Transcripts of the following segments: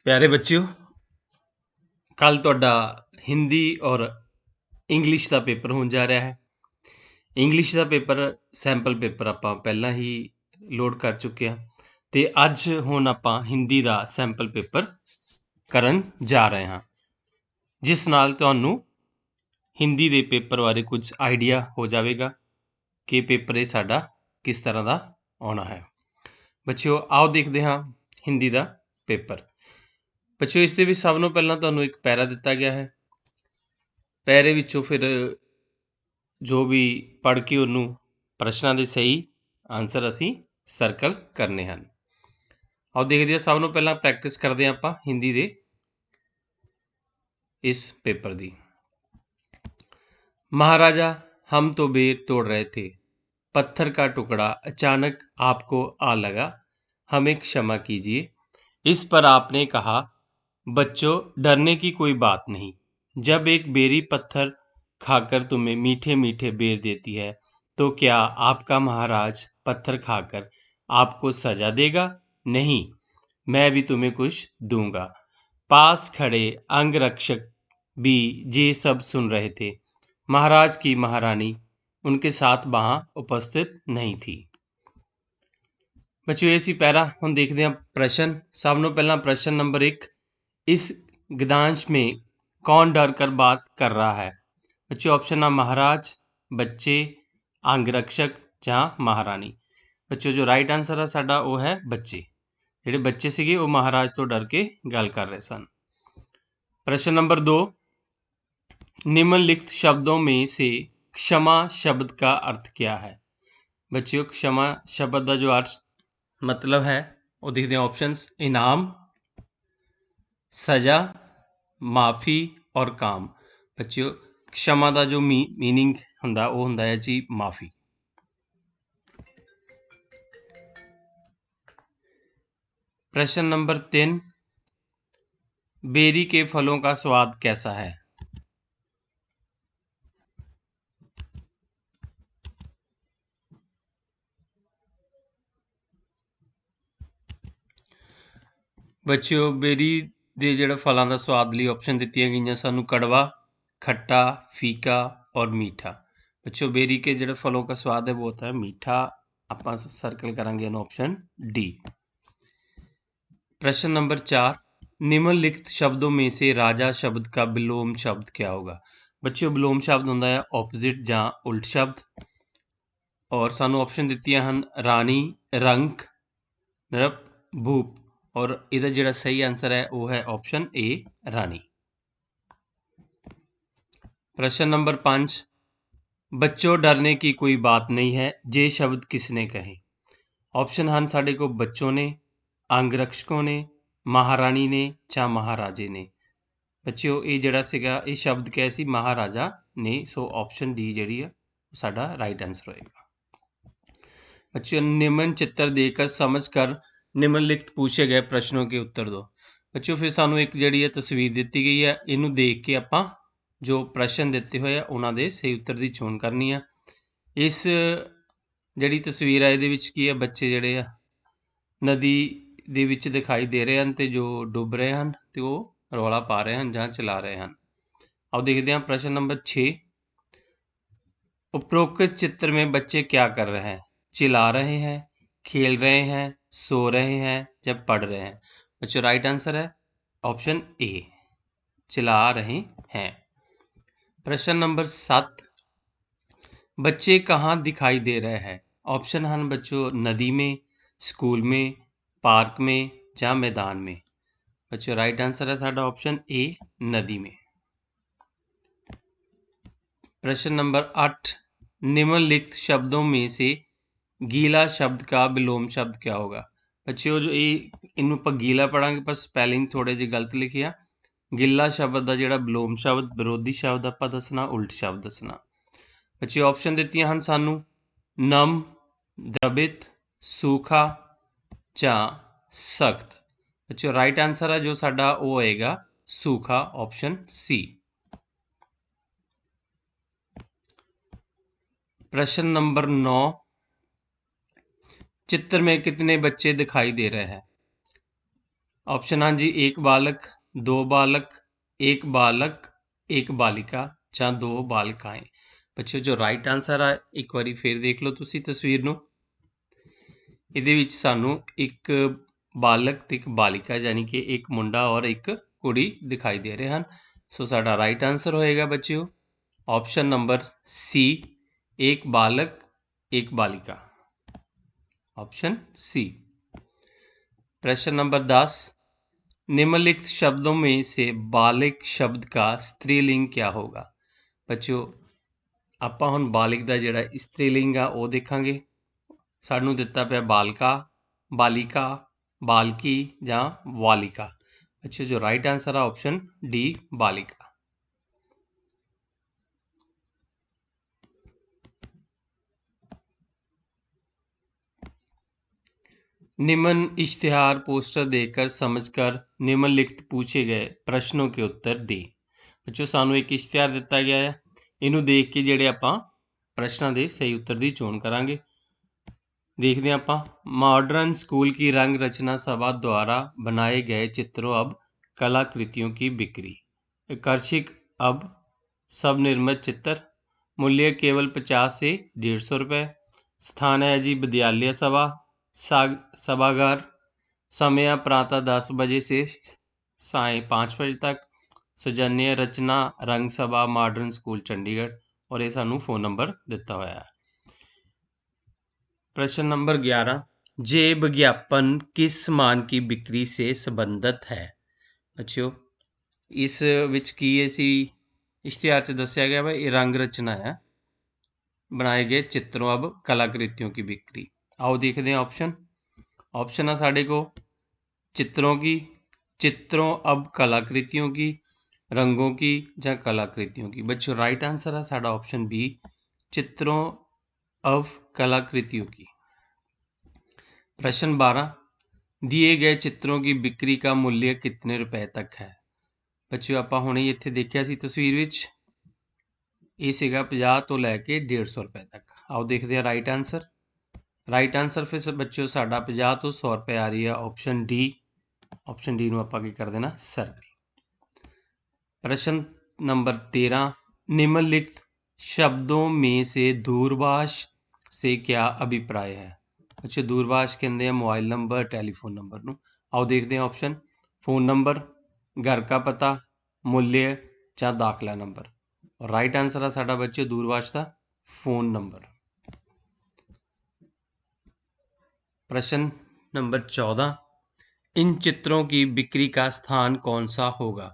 प्यारे बच्चों, कल तुहाडा हिंदी और इंग्लिश का पेपर होने जा रहा है। इंग्लिश का पेपर सैंपल पेपर आपां पहला ही लोड कर चुके हैं तो अज हुण आपां हिंदी का सैंपल पेपर करन जा रहे हैं, जिस नाल तुहानूं हिंदी के पेपर बारे कुछ आइडिया हो जाएगा कि पेपर ये साडा किस तरह का आना है। बच्चों आओ देखते हाँ हिंदी का पेपर। बच्चों इस भी सब नूं पहलां तुहानूं एक पैरा दिता गया है, पैरे विचों फिर जो भी पढ़ के उन्होंने प्रश्नों के सही आंसर असी सर्कल करने हैं। आओ देखते हैं, सब नूं पहलां प्रैक्टिस करते हैं आपां हिंदी के इस पेपर की। महाराजा, हम तो बेर तोड़ रहे थे, पत्थर का टुकड़ा अचानक आपको आ लगा, हमें क्षमा कीजिए। इस पर आपने कहा, बच्चों डरने की कोई बात नहीं, जब एक बेरी पत्थर खाकर तुम्हें मीठे मीठे बेर देती है तो क्या आपका महाराज पत्थर खाकर आपको सजा देगा? नहीं, मैं भी तुम्हें कुछ दूंगा। पास खड़े अंगरक्षक भी ये सब सुन रहे थे। महाराज की महारानी उनके साथ वहां उपस्थित नहीं थी। बच्चों ये सी पैरा हम देखते हैं प्रश्न। सब नूं पहला प्रश्न नंबर 1, इस गद्यांश में कौन डर कर बात कर रहा है? बच्चों ऑप्शन आ महाराज, बच्चे, अंगरक्षक या महारानी। बच्चों जो राइट आंसर है साडा वो है बच्चे। जिहड़े बच्चे सीगे वो महाराज तो डर के गल कर रहे सन। प्रश्न नंबर 2, निम्नलिखित शब्दों में से क्षमा शब्द का अर्थ क्या है? बच्चों क्षमा शब्द का जो अर्थ मतलब है वो देखते हैं ऑप्शंस, इनाम, सजा, माफ़ी और काम। बच्चों क्षमा का जो मीनिंग हुंदा वो हुंदा है जी माफ़ी। प्रश्न नंबर 3, बेरी के फलों का स्वाद कैसा है? बच्चों बेरी ਦੇ ਜਿਹੜਾ फलों का स्वाद लिए ऑप्शन दित्तियां गईयां सानू कड़वा, खट्टा, फीका और मीठा। बच्चों बेरी के ਜਿਹੜੇ फलों का स्वाद है वो होता है मीठा। आप सर्कल करांगे ऑप्शन डी। प्रश्न नंबर 4, निम्नलिखित शब्दों में से राजा शब्द का विलोम शब्द क्या होगा? बच्चों विलोम शब्द होता है ऑपोजिट या उल्ट शब्द। और सानू ऑप्शन दित्तियां हैं रानी, रंक, नृप, भूप। और इहदा जिहड़ा सही आंसर है वो है ऑप्शन ए रानी। प्रश्न नंबर 5, बच्चों डरने की कोई बात नहीं है, जे शब्द किसने कहे? ऑप्शन हैं साडे को बच्चों ने, अंगरक्षकों ने, महारानी ने या महाराजे ने। बच्चों ये जिहड़ा सीगा ये शब्द क्या सी महाराजा ने। सो ऑप्शन डी जिहड़ी है साडा राइट आंसर होएगा। बच्चों निम्न चित्र देकर समझ कर निम्नलिखित पूछे गए प्रश्नों के उत्तर दो। बच्चों फिर सानू एक जिहड़ी है तस्वीर दी गई है, इनू देख के आपां जो प्रश्न दिते हुए हैं उन्होंने सही उत्तर की चोण करनी है। इस जिहड़ी तस्वीर है ये की है, बच्चे जिहड़े आ नदी दे विच दिखाई दे रहे हैं तो जो डुब रहे हैं तो वो रौला पा रहे हैं जां चला रहे हैं। अब देखते हैं प्रश्न नंबर 6, उपरोक्त चित्र में बच्चे क्या कर रहे हैं? चिल्ला रहे हैं, खेल रहे हैं, सो रहे हैं या पढ़ रहे हैं? बच्चों राइट आंसर है ऑप्शन ए, चिल्ला रहे हैं। प्रश्न नंबर 7, बच्चे कहाँ दिखाई दे रहे हैं? ऑप्शन हैं बच्चों नदी में, स्कूल में, पार्क में या मैदान में। बच्चों राइट आंसर है साडा ऑप्शन ए नदी में। प्रश्न नंबर 8, निम्नलिखित शब्दों में से गीला शब्द का विलोम शब्द क्या होगा? बच्चों जो ये इनू आप गीला पढ़ांगे पर स्पैलिंग थोड़े जे गलत लिखे आ। गिला शब्द का जिहड़ा विलोम शब्द विरोधी शब्द आपां दसना, उल्ट शब्द दसना। बच्चे ऑप्शन दित्तियां हैं सानू नम, द्रवित, सूखा या सख्त। बच्चों राइट आंसर है जो साडा वो होएगा सूखा, ऑप्शन सी। प्रश्न नंबर 9, चित्र में कितने बच्चे दिखाई दे रहे हैं? ऑप्शन हाँ जी, एक बालक, दो बालक, एक बालक, एक बालिका ਜਾਂ ਦੋ ਬਾਲਕਾएं। ਬੱਚਿਓ ਜੋ ਰਾਈਟ ਆਨਸਰ ਆ ਇੱਕ ਵਾਰੀ ਫੇਰ ਦੇਖ ਲਓ ਤੁਸੀਂ ਤਸਵੀਰ ਨੂੰ। ਇਹਦੇ ਵਿੱਚ ਸਾਨੂੰ ਇੱਕ ਬਾਲਕ ਤੇ ਇੱਕ ਬਾਲਿਕਾ ਯਾਨੀ ਕਿ ਇੱਕ ਮੁੰਡਾ ਔਰ ਇੱਕ ਕੁੜੀ ਦਿਖਾਈ ਦੇ ਰਹੇ ਹਨ। ਸੋ ਸਾਡਾ ਰਾਈਟ ਆਨਸਰ ਹੋਏਗਾ ਬੱਚਿਓ ऑप्शन नंबर सी, एक बालक एक बालिका, ऑप्शन सी। प्रश्न नंबर 10, निम्नलिखित शब्दों में से बालिक शब्द का स्त्रीलिंग क्या होगा। बच्चों ਆਪਾਂ ਹੁਣ ਬਾਲਿਕ ਦਾ ਜਿਹੜਾ ਇਸਤਰੀਲਿੰਗ ਆ ਉਹ ਦੇਖਾਂਗੇ। ਸਾਨੂੰ ਦਿੱਤਾ ਪਿਆ ਬਾਲਕਾ, ਬਾਲਿਕਾ, ਬਾਲਕੀ ਜਾਂ ਵਾਲਿਕਾ। ਬੱਚਿਓ ਜੋ ਰਾਈਟ ਆਨਸਰ ਆ ਆਪਸ਼ਨ ਡੀ ਬਾਲਿਕਾ। निम्न इश्तिहार पोस्टर देखकर समझकर निम्नलिखित पूछे गए प्रश्नों के उत्तर दें। बच्चों सानू एक इश्तिहार दिता गया है, इनू देख के जेडे आपां प्रश्नों के सही उत्तर की चोण करांगे। देखते हैं आपां मॉडर्न स्कूल की रंग रचना सभा द्वारा बनाए गए चित्रों अब कलाकृतियों की बिक्री। आकर्षक अब सब निर्मित चित्र, मूल्य केवल 50 से 150 रुपये। स्थान है जी विद्यालय सभा सभागार, समय प्रातः 10 बजे से साय 5 बजे तक। सौजन्य रचना रंग सभा मॉडर्न स्कूल चंडीगढ़ और ये सानू फोन नंबर दिता हुआ है। प्रश्न नंबर 11, जे विज्ञापन किस सामान की बिक्री से संबंधित है। बच्चों इस विच की असी इश्तिहार च दस्या गया भाई ये रंग रचना है बनाए गए चित्रों अब कलाकृतियों की बिक्री। आओ देखते हैं ऑप्शन है साढ़े को चित्रों की, चित्रों अब कलाकृतियों की, रंगों की या कलाकृतियों की। बच्चों राइट आंसर है साढ़ा ऑप्शन बी, चित्रों अब कलाकृतियों की। प्रश्न 12, दिए गए चित्रों की बिक्री का मूल्य कितने रुपए तक है। बच्चों आपां हुणे इत्थे देखिया सी तस्वीर विच ये सीगा 50 तो लैके 150 रुपए तक। आओ देखते हैं राइट आंसर। राइट आंसर फिर बच्चों साडा 50 तो 100 रुपए आ रही है ऑप्शन डी। ऑप्शन डी नूं आपां की कर देना सर्कल। प्रश्न नंबर 13, निम्नलिखित शब्दों में से दूरभाष से क्या अभिप्राय है। बच्चों दूरभाष कहते हैं मोबाइल नंबर, टैलीफोन नंबर नूं। आओ देखते हैं ऑप्शन फोन नंबर, घर का पता, मूल्य या दाखला नंबर। और राइट आंसर है साडा बच्चों दूरभाष का फोन नंबर। प्रश्न नंबर 14, इन चित्रों की बिक्री का स्थान कौन सा होगा।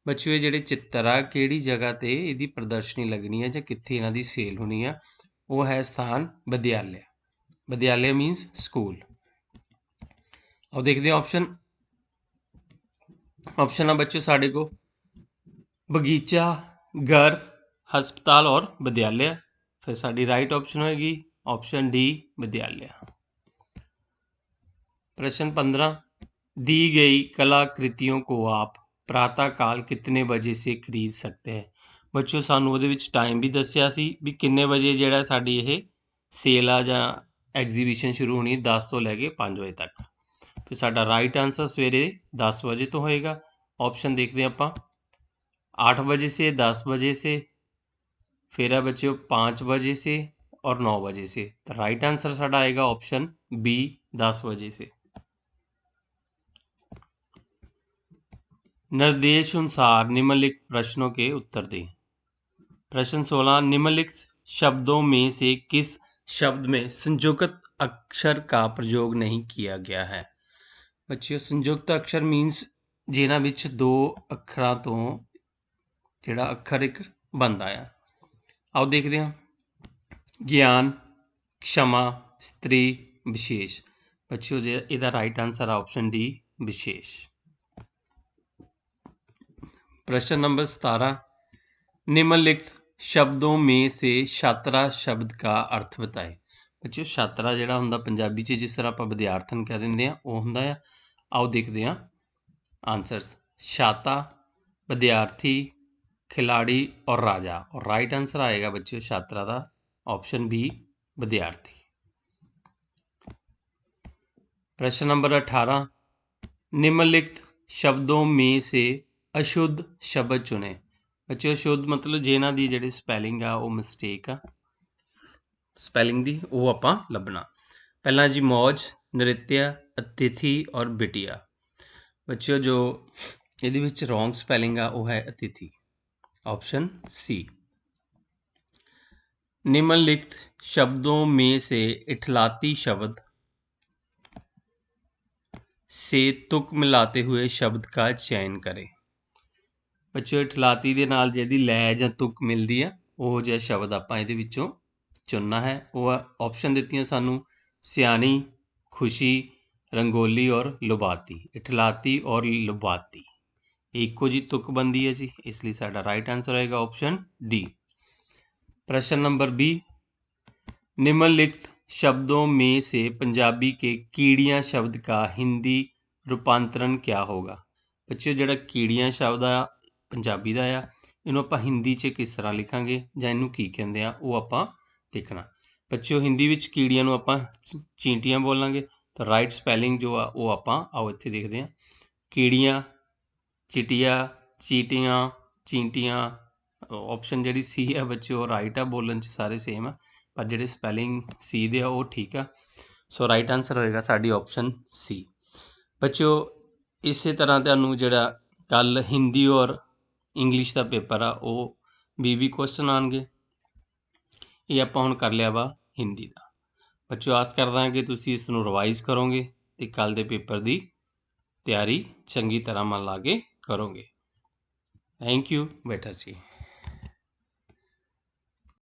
बच्चों ये जिहड़े चित्र आ किहड़ी जगह ते इहदी प्रदर्शनी लगनी है जां कित्थे इन्हां दी सेल होनी है, वो है स्थान विद्यालय। विद्यालय मीनस स्कूल। और देखते हैं ऑप्शन है बच्चों साढ़े को बगीचा, घर, हस्पताल और विद्यालय। फिर साड़ी राइट ऑप्शन होएगी ऑप्शन डी विद्यालय। प्रश्न 15, दी गई कलाकृतियों को आप प्रातःकाल कितने बजे से खरीद सकते हैं। बच्चों सानू उहदे विच टाइम भी दस्सिया सी भी किन्ने बजे जिहड़ा साडी ये सेल आ जां एग्जीबिशन शुरू होनी 10 तो लैके 5 बजे तक। फिर साडा राइट आंसर सवेरे 10 बजे तो होएगा। ऑप्शन देखते हैं आपां 8 बजे से, 10 बजे से, फिर है बच्चों 5 बजे से और 9 बजे से। तो राइट आंसर साडा आएगा ऑप्शन बी 10 बजे से। निर्देश अनुसार निम्नलिखित प्रश्नों के उत्तर दें। प्रश्न 16, निम्नलिखित शब्दों में से किस शब्द में संयुक्त अक्षर का प्रयोग नहीं किया गया है। बच्चों संयुक्त अक्षर मीनस जिन्हां विच दो अखरां तो जिहड़ा अखर एक बनदा है। आओ देखते हैं ज्ञान, क्षमा, स्त्री, विशेष। बच्चों इहदा राइट आंसर है ऑप्शन डी विशेष। प्रश्न नंबर 17, निम्नलिखित शब्दों में से छात्रा शब्द का अर्थ बताएं। बच्चों छात्रा जिहड़ा हुंदा पंजाबी च जिस तरह आपां विद्यार्थन कह दिंदे आ वो हुंदा आ। आओ देखते हैं आंसर्स छाता, विद्यार्थी, खिलाड़ी और राजा। और राइट आंसर आएगा बच्चों छात्रा का ऑप्शन बी विद्यार्थी। प्रश्न नंबर 18, निम्नलिखित शब्दों में से अशुद्ध शब्द चुने। बच्चों अशुद्ध मतलब जिन्हां दी जिहड़ी स्पैलिंग आ वो मिसटेक आ, स्पैलिंग दी वो आपां लभना। पहला जी मौज, नृत्य, अतिथि और बिटिया। बच्चों जो ਇਹਦੇ ਵਿੱਚ रॉन्ग स्पैलिंग आ वो है अतिथि, ऑप्शन सी। निम्नलिखित शब्दों में से इठलाती शब्द से तुक मिलाते हुए शब्द का चयन करें। बच्चों इठलाती ਦੇ ਨਾਲ ਜਿਹਦੀ ਲੈ ਜਾਂ ਤੁਕ ਮਿਲਦੀ ਆ ਉਹ ਜਿਹਾ ਸ਼ਬਦ ਆਪਾਂ ਇਹਦੇ ਵਿੱਚੋਂ ਚੁਣਨਾ ਹੈ। ਉਹ ਆਪਸ਼ਨ ਦਿੱਤੀਆਂ ਸਾਨੂੰ ਸਿਆਣੀ, खुशी, रंगोली और लुबाती। इठलाती और लुबाती ਇੱਕੋ ਜੀ ਤੁਕ बनती है जी, इसलिए साडा राइट आंसर होएगा ऑप्शन डी। प्रश्न नंबर 20, निम्नलिखित शब्दों में से पंजाबी के कीड़ियाँ शब्द का हिंदी रूपांतरण क्या होगा। बच्चों जिहड़ा कीड़ियाँ शब्द आ पंजाबी दा आ, इहनूं आपां हिंदी 'च किस तरह लिखांगे जां इहनूं की कहंदे आ वो आपां देखना। बच्चों हिंदी विच कीड़ियां नूं आपां चींटियां बोलांगे, तो राइट स्पैलिंग जो आ वो आपां आओ इत्थे देखदे हां। कीड़ियां, चिटिया, चीटियां, चींटियां। ऑप्शन जिहड़ी सी है बच्चों राइट आ, बोलन च सारे सेम आ, पर जिहड़े स्पैलिंग सी दे आ वो ठीक आ। सो राइट आंसर होएगा साडी ऑप्शन सी। बच्चों इस तरह तुहानूं जिहड़ा कल हिंदी और इंग्लिश का पेपर आ वो 20 क्वेश्चन आउणगे। ये आपां हुण कर लिया वा हिंदी का। बच्चों आस करदा कि तुसीं इस नूं रिवाइज करोगे ते कल दे पेपर की तैयारी चंगी तरह मन ला के करोगे। थैंक यू बेटा जी।